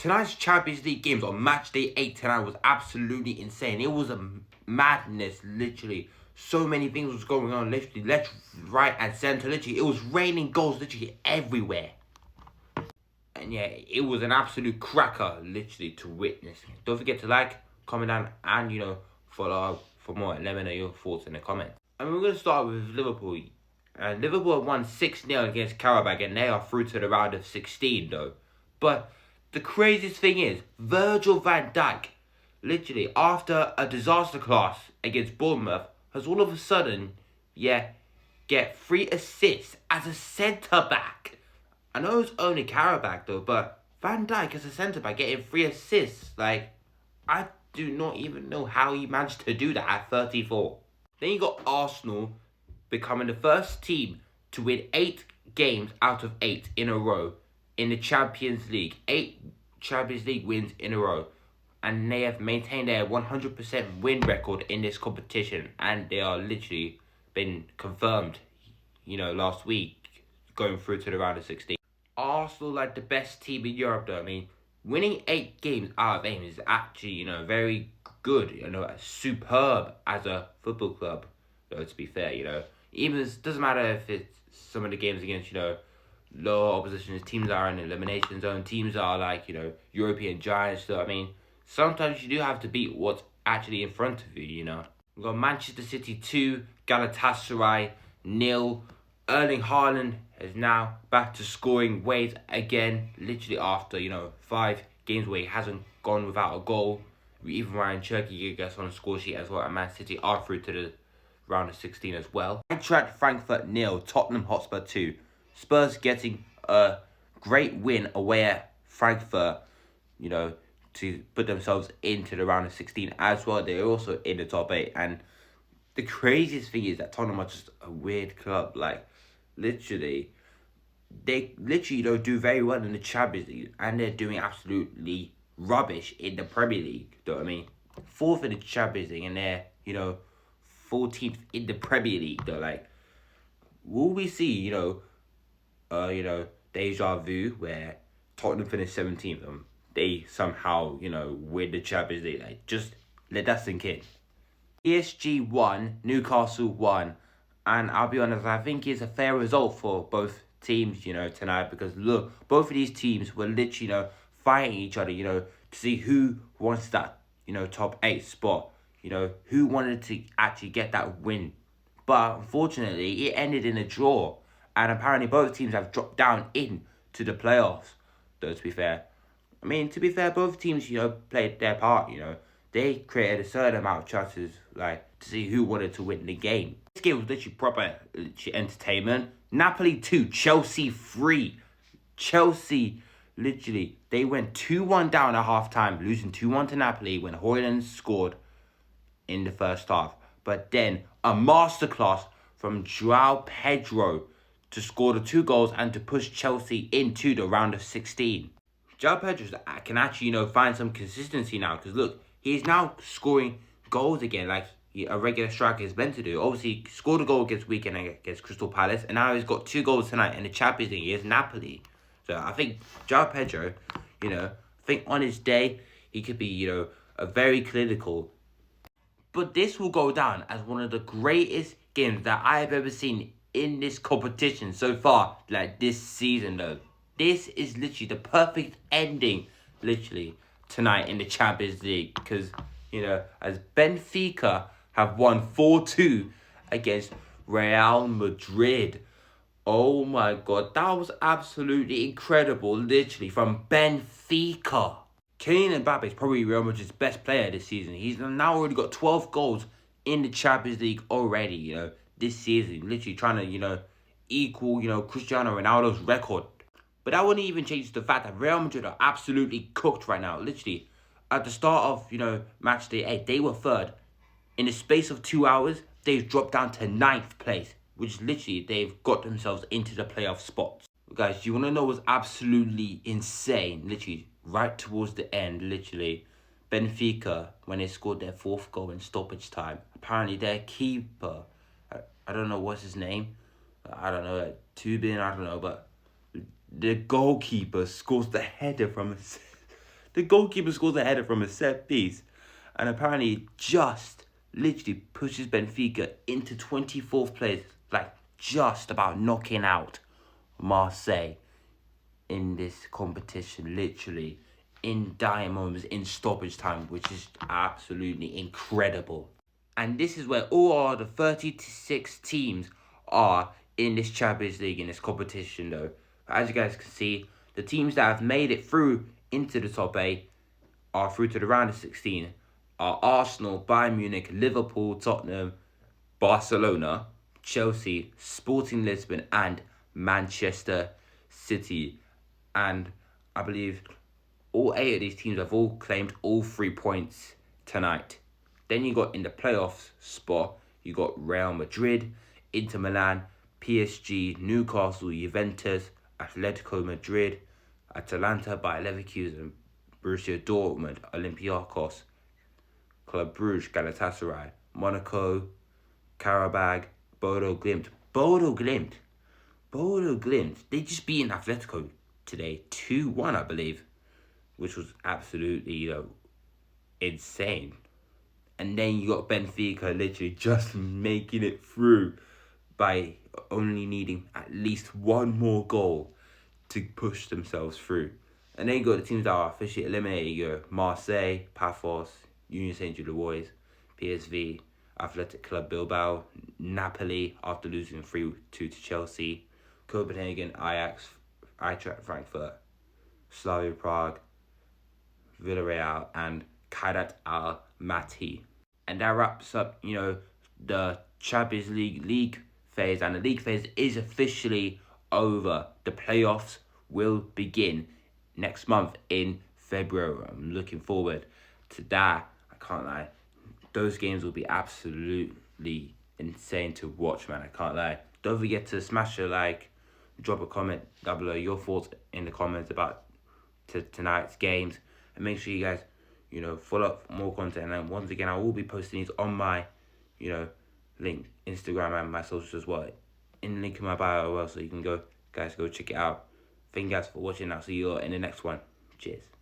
tonight's Champions League games on match day 8 tonight was absolutely insane. It was a madness, literally. So many things was going on, literally, left, right, and center. Literally, it was raining goals, literally everywhere. And yeah, it was an absolute cracker, literally, to witness. Don't forget to like, comment down, and follow for more. And let me know your thoughts in the comments. And we're gonna start with Liverpool. And Liverpool won 6-0 against Karabakh, and they are through to the round of 16, though. But the craziest thing is, Virgil van Dijk, literally, after a disaster class against Bournemouth, has all of a sudden, get 3 assists as a centre-back. I know it's only Karabakh, though, but Van Dijk as a centre-back getting 3 assists, like, I do not even know how he managed to do that at 34. Then you got Arsenal becoming the first team to win 8 games out of 8 in a row in the Champions League. 8 Champions League wins in a row. And they have maintained their 100% win record in this competition. And they are literally been confirmed, last week, going through to the round of 16. Arsenal, like the best team in Europe, though. I mean, winning 8 games out of 8 is actually, very good, superb as a football club, to be fair, Even it doesn't matter if it's some of the games against, lower opposition teams are in the elimination zone, teams are like, European giants. So, I mean, sometimes you do have to beat what's actually in front of you, We've got Manchester City 2, Galatasaray 0. Erling Haaland is now back to scoring ways again, literally after, 5 games where he hasn't gone without a goal. Even Ryan Cherky gets on the score sheet as well, and Man City are through to the round of 16 as well. Eintracht Frankfurt 0, Tottenham Hotspur 2. Spurs getting a great win away at Frankfurt, to put themselves into the round of 16 as well. They're also in the top 8. And the craziest thing is that Tottenham are just a weird club. Like, literally, they literally do very well in the Champions League, and they're doing absolutely rubbish in the Premier League. Do you know what I mean? 4th in the Champions League, and they're 14th in the Premier League. Though, like, will we see deja vu where Tottenham finished 17th and they somehow win the Champions League? Like, just let that sink in. PSG 1, Newcastle 1, and I'll be honest, I think it's a fair result for both teams, tonight, because look, both of these teams were literally, fighting each other, to see who wants that, top 8 spot, who wanted to actually get that win. But unfortunately, it ended in a draw, and apparently both teams have dropped down into the playoffs, though, to be fair. I mean, to be fair, both teams, played their part, They created a certain amount of chances, like, to see who wanted to win the game. This game was literally proper entertainment. Napoli 2, Chelsea 3. Chelsea, literally, they went 2-1 down at half-time, losing 2-1 to Napoli when Højlund scored in the first half. But then, a masterclass from João Pedro to score the 2 goals and to push Chelsea into the round of 16. João Pedro can actually, find some consistency now, because look, he's now scoring goals again, like a regular striker is meant to do. Obviously, he scored a goal against Weekend against Crystal Palace, and now he's got 2 goals tonight in the Champions League against Napoli. So I think João Pedro, I think on his day, he could be, a very clinical. But this will go down as one of the greatest games that I have ever seen in this competition so far, like this season, though. This is literally the perfect ending, literally, tonight in the Champions League. Because, as Benfica have won 4-2 against Real Madrid. Oh my God, that was absolutely incredible, literally, from Benfica. Kylian Mbappe is probably Real Madrid's best player this season. He's now already got 12 goals in the Champions League already, this season. Literally trying to, equal, Cristiano Ronaldo's record. But that wouldn't even change the fact that Real Madrid are absolutely cooked right now. Literally, at the start of, match day 8, they were 3rd. In the space of 2 hours, they've dropped down to 9th place, which literally they've got themselves into the playoff spots. Guys, you want to know what's absolutely insane? Literally, right towards the end, literally, Benfica, when they scored their 4th goal in stoppage time, apparently their keeper, I don't know what's his name, I don't know, Tubin, I don't know, but the goalkeeper scores the header from The goalkeeper scores a header from a set piece, and apparently just literally pushes Benfica into 24th place, like just about knocking out Marseille in this competition, literally in dire moments, in stoppage time, which is absolutely incredible. And this is where all the 36 teams are in this Champions League, in this competition, though. As you guys can see, the teams that have made it through into the top 8 are through to the round of 16 are Arsenal, Bayern Munich, Liverpool, Tottenham, Barcelona, Chelsea, Sporting Lisbon, and Manchester City. And I believe all 8 of these teams have all claimed all 3 points tonight. Then you got in the playoffs spot, you got Real Madrid, Inter Milan, PSG, Newcastle, Juventus, Atletico Madrid, Atalanta, Bayer Leverkusen, Borussia Dortmund, Olympiacos, Club Brugge, Galatasaray, Monaco, Karabag, Bodo Glimt. Bodo Glimt. They just beaten Atletico today 2-1, I believe, which was absolutely, insane. And then you got Benfica literally just making it through by only needing at least one more goal to push themselves through. And then you got the teams that are officially eliminated. You got Marseille, Paphos, Union Saint-Gilloise, PSV, Athletic Club Bilbao, Napoli after losing 3-2 to Chelsea, Copenhagen, Ajax, Eintracht Frankfurt, Slavia Prague, Villarreal, and Kairat Almaty. And that wraps up, the Champions League phase. And the league phase is officially over. The playoffs will begin next month in February. I'm looking forward to that. I can't lie. Those games will be absolutely insane to watch, man. I can't lie. Don't forget to smash a like, drop a comment down below your thoughts in the comments about tonight's games, and make sure you guys follow up for more content. And once again, I will be posting these on my link, Instagram, and my socials as well, in the link in my bio as well, so you can go check it out. Thank you guys for watching. I'll see you all in the next one. Cheers.